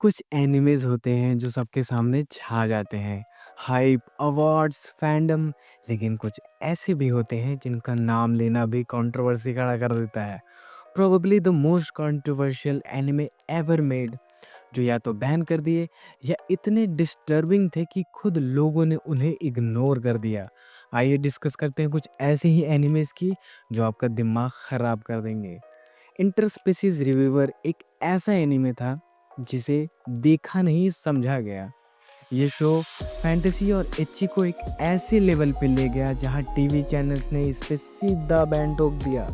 कुछ एनिमेज़ होते हैं जो सबके सामने छा जाते हैं। Hype, awards, fandom. लेकिन कुछ ऐसे भी होते हैं जिनका नाम लेना भी कंट्रोवर्सी खड़ा कर देता है। Probably the most controversial anime ever made, जो या तो बैन कर दिए या इतने डिस्टर्बिंग थे कि खुद लोगों ने उन्हें इग्नोर कर दिया। आइए डिस्कस करते हैं कुछ ऐसे ही एनिमेज़ की जो आपका दिमाग खराब कर देंगे। इंटरस्पेसिस रिव्यूअर एक ऐसा एनीमे था जिसे देखा नहीं समझा गया। ये शो फैंटेसी और एच्ची को एक ऐसे लेवल पे ले गया जहां टीवी चैनल्स ने इस पे सीधा बैन ठोक दिया।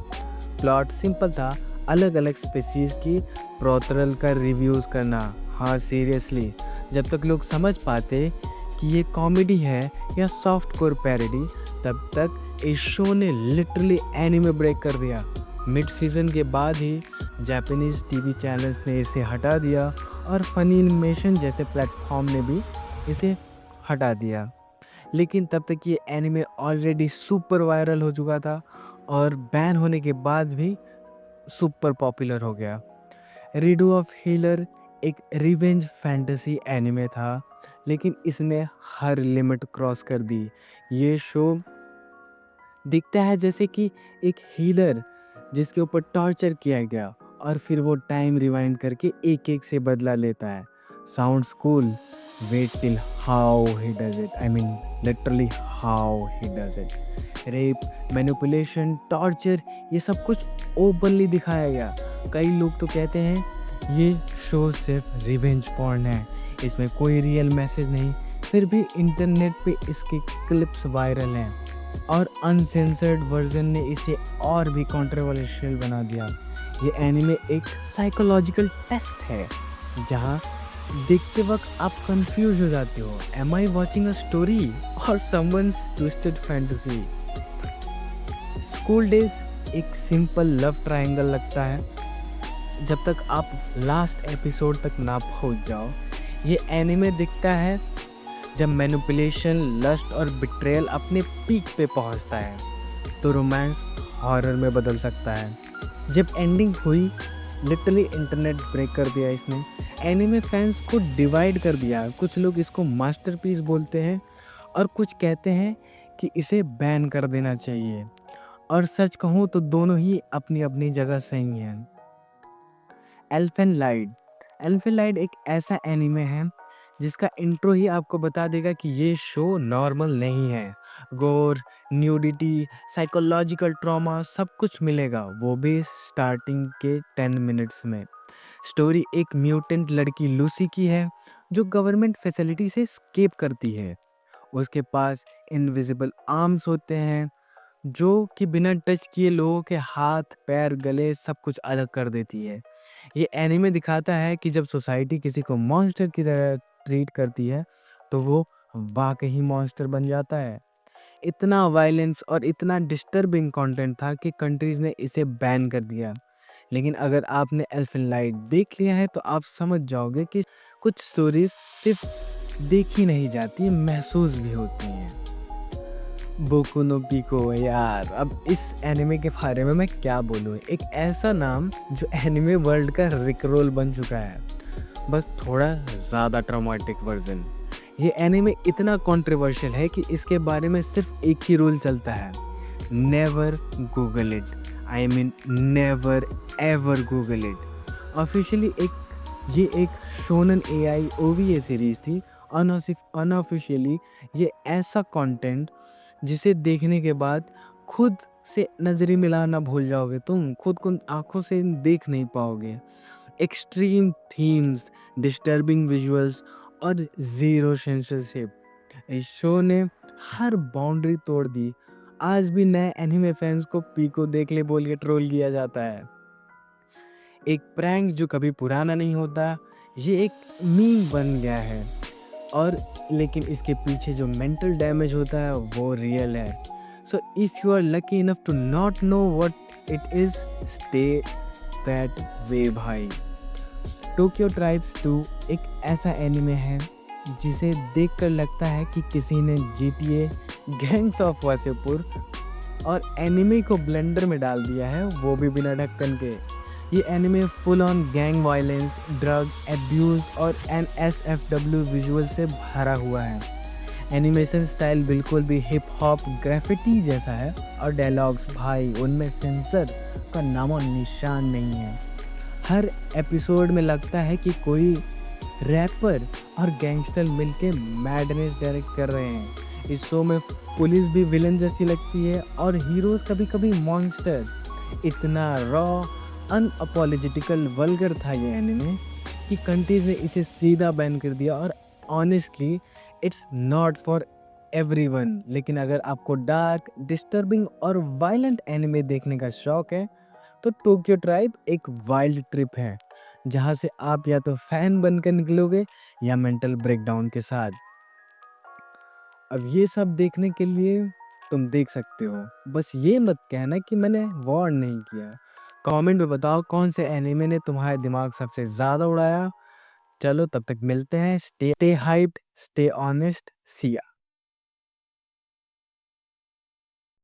प्लॉट सिंपल था, अलग अलग स्पीसीज की प्रोतरल का रिव्यूज़ करना। हाँ सीरियसली, जब तक लोग समझ पाते कि ये कॉमेडी है या सॉफ्ट कोर पैरोडी, तब तक इस शो ने लिटरली एनीमे ब्रेक कर दिया। मिड सीजन के बाद ही जापानीज टीवी चैनल्स ने इसे हटा दिया और फनी एनिमेशन जैसे प्लेटफॉर्म ने भी इसे हटा दिया। लेकिन तब तक ये एनिमे ऑलरेडी सुपर वायरल हो चुका था और बैन होने के बाद भी सुपर पॉपुलर हो गया। रीडू ऑफ हीलर एक रिवेंज फैंटेसी एनिमे था, लेकिन इसने हर लिमिट क्रॉस कर दी। ये शो दिखता है जैसे कि एक हीलर जिसके ऊपर टॉर्चर किया गया और फिर वो टाइम रिवाइंड करके एक एक से बदला लेता है। Sounds cool, wait till how he does it, I mean literally how he does it. Rape, manipulation, torture, ये सब कुछ ओपनली दिखाया गया। कई लोग तो कहते हैं ये शो सिर्फ रिवेंज पॉर्न है, इसमें कोई रियल मैसेज नहीं। फिर भी इंटरनेट पे इसके क्लिप्स वायरल हैं और अनसेंसर्ड वर्जन ने इसे और भी कंट्रोवर्शियल बना दिया। ये एनिमे एक साइकोलॉजिकल टेस्ट है जहाँ देखते वक्त आप कंफ्यूज हो जाते हो, am I watching a story और someone's twisted fantasy. School days एक सिंपल लव ट्रायंगल लगता है जब तक आप लास्ट एपिसोड तक ना पहुंच जाओ। ये एनिमे दिखता है जब मैनिपुलेशन, लस्ट और बिट्रेयल अपने पीक पे पहुंचता है तो रोमांस हॉरर में बदल सकता है। जब एंडिंग हुई, लिटरली इंटरनेट ब्रेक कर दिया इसने। एनिमे फैंस को डिवाइड कर दिया। कुछ लोग इसको मास्टरपीस बोलते हैं और कुछ कहते हैं कि इसे बैन कर देना चाहिए। और सच कहूँ तो दोनों ही अपनी अपनी जगह सही हैं। Elfen light. एल्फेन लाइट एक ऐसा एनिमे है जिसका इंट्रो ही आपको बता देगा कि ये शो नॉर्मल नहीं है। गोर, न्यूडिटी, साइकोलॉजिकल ट्रॉमा सब कुछ मिलेगा, वो भी स्टार्टिंग के 10 मिनट्स में। स्टोरी एक म्यूटेंट लड़की लूसी की है जो गवर्नमेंट फैसिलिटी से स्केप करती है। उसके पास इनविजिबल आर्म्स होते हैं जो कि बिना टच किए लोगों के हाथ, पैर, गले सब कुछ अलग कर देती है। ये एनीमे दिखाता है कि जब सोसाइटी किसी को मॉन्स्टर की तरह ट्रीट करती है तो वो वाकई मॉन्स्टर बन जाता है। इतना वायलेंस और इतना डिस्टर्बिंग कंटेंट था कि कंट्रीज ने इसे बैन कर दिया। लेकिन अगर आपने एल्फिन लाइट देख लिया है तो आप समझ जाओगे कि कुछ स्टोरीज सिर्फ देखी नहीं जाती, महसूस भी होती हैं। बोकु नो पिको, यार अब इस एनिमे के बारे में मैं क्या बोलूँ। एक ऐसा नाम जो एनिमे वर्ल्ड का रिकरोल बन चुका है, बस थोड़ा ज़्यादा ट्रॉमेटिक वर्जन। ये एनिमे इतना कंट्रोवर्शियल है कि इसके बारे में सिर्फ एक ही रूल चलता है, never Google it. I mean never ever Google it. Officially ये एक शोनन एआई ओवीए सीरीज थी। अनऑफिशियली ये ऐसा कंटेंट जिसे देखने के बाद खुद से नजरें मिलाना भूल जाओगे, तुम खुद को आंखों से देख नहीं पाओगे। एक्सट्रीम थीम्स, डिस्टर्बिंग विजुअल्स और ज़ीरो सेंसरशिप। इस शो ने हर बाउंड्री तोड़ दी। आज भी नए एनिमे फैंस को पीको देख ले बोल के ट्रोल किया जाता है। एक प्रैंक जो कभी पुराना नहीं होता, ये एक मीम बन गया है। और लेकिन इसके पीछे जो मेंटल डैमेज होता है वो रियल है। So if you are lucky enough to not know what it is, stay that way भाई। टोक्यो ट्राइब्स 2 एक ऐसा एनिमे है जिसे देखकर लगता है कि किसी ने GTA, गैंग्स ऑफ वासेपुर और एनिमे को ब्लेंडर में डाल दिया है, वो भी बिना ढक्कन के। ये anime full on gang violence, drug abuse और एनएसएफडब्ल्यू विजुअल से भरा हुआ है। एनिमेशन स्टाइल बिल्कुल भी हिप हॉप ग्राफिटी जैसा है और डायलॉग्स भाई उनमें सेंसर का नामो निशान नहीं है। हर एपिसोड में लगता है कि कोई रैपर और गैंगस्टर मिलके मैडनेस डायरेक्ट कर रहे हैं। इस शो में पुलिस भी विलन जैसी लगती है और हीरोज कभी कभी मॉन्स्टर। इतना रॉ अनअपोलोजेटिकल वल्गर था ये एनिमे कि कंट्रीज ने इसे सीधा बैन कर दिया। और honestly it's not for everyone, लेकिन अगर आपको डार्क डिस्टर्बिंग और वायलेंट एनिमे देखने का शौक है तो टोक्यो ट्राइब एक वाइल्ड ट्रिप है, जहाँ से आप या तो फैन बनकर निकलोगे या मेंटल ब्रेकडाउन के साथ। अब ये सब देखने के लिए तुम देख सकते हो, बस ये मत कहना कि मैंने वार्न नहीं किया। कमेंट में बताओ कौन से एनिमे ने तुम्हारे दिमाग सबसे ज़्यादा उड़ाया। चलो तब तक मिलते हैं। स्टे हाइप्ड, स्टे ऑनेस्ट, सी या।